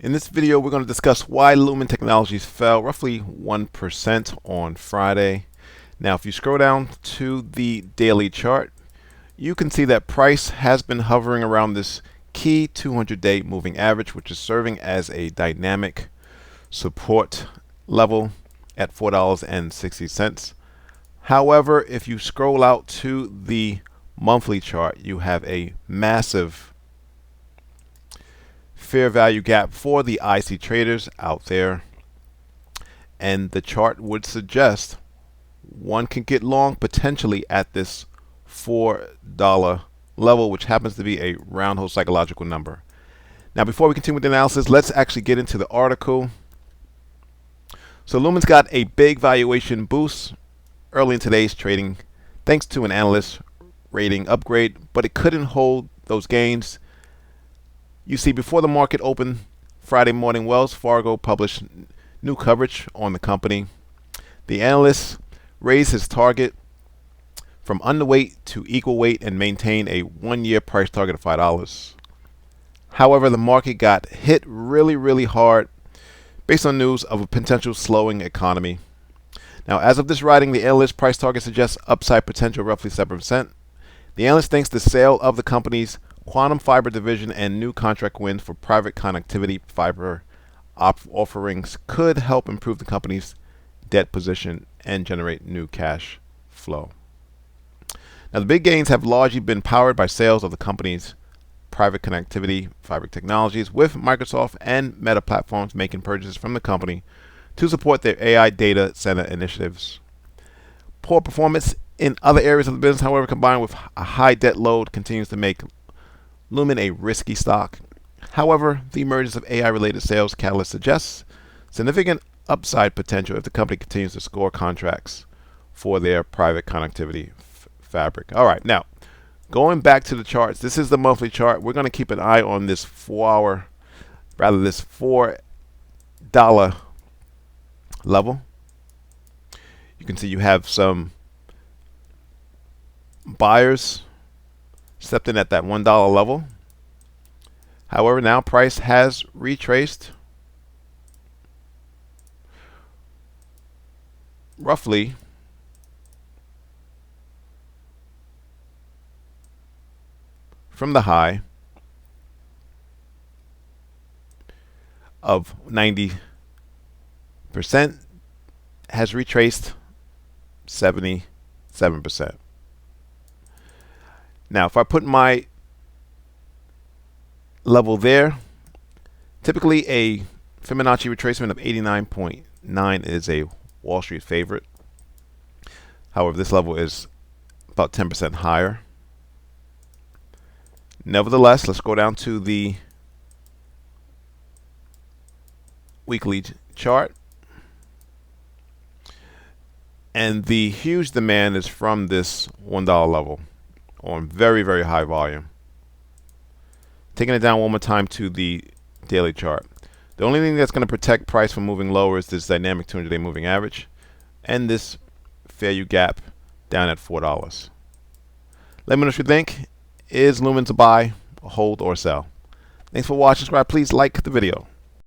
In this video, we're going to discuss why Lumen Technologies fell roughly 1% on Friday. Now, if you scroll down to the daily chart, you can see that price has been hovering around this key 200-day moving average, which is serving as a dynamic support level at $4.60. However, if you scroll out to the monthly chart, you have a massive fair value gap for the IC traders out there, and the chart would suggest one can get long potentially at this $4 level, which happens to be a round hole psychological number. Now, before we continue with the analysis, let's actually get into the article. So Lumen's got a big valuation boost early in today's trading thanks to an analyst rating upgrade, but it couldn't hold those gains. You see, before the market opened Friday morning, Wells Fargo published new coverage on the company. The analyst raised his target from underweight to equal weight and maintained a one-year price target of $5. However, the market got hit really hard based on news of a potential slowing economy. Now, as of this writing, the analyst price target suggests upside potential roughly 7%. The analyst thinks the sale of the company's quantum fiber division and new contract wins for private connectivity fiber offerings could help improve the company's debt position and generate new cash flow. Now, the big gains have largely been powered by sales of the company's private connectivity fiber technologies, with Microsoft and Meta platforms making purchases from the company to support their AI data center initiatives. Poor performance in other areas of the business, however, combined with a high debt load, continues to make Lumen a risky stock. However, the emergence of AI-related sales catalyst suggests significant upside potential if the company continues to score contracts for their private connectivity fabric. All right, now going back to the charts, this is the monthly chart. We're going to keep an eye on this $4 level. You can see you have some buyers stepped in at that $1 level. However, now price has retraced roughly from the high of 90%, has retraced 77%. Now, if I put my level there, typically a Fibonacci retracement of 89.9 is a Wall Street favorite. However, this level is about 10% higher. Nevertheless, let's go down to the weekly chart. And the huge demand is from this $1 level on very high volume. Taking it down one more time to the daily chart. The only thing that's going to protect price from moving lower is this dynamic 200-day moving average and this fair value gap down at $4. Let me know what you think. Is Lumen to buy, hold, or sell? Thanks for watching. Subscribe. Please like the video.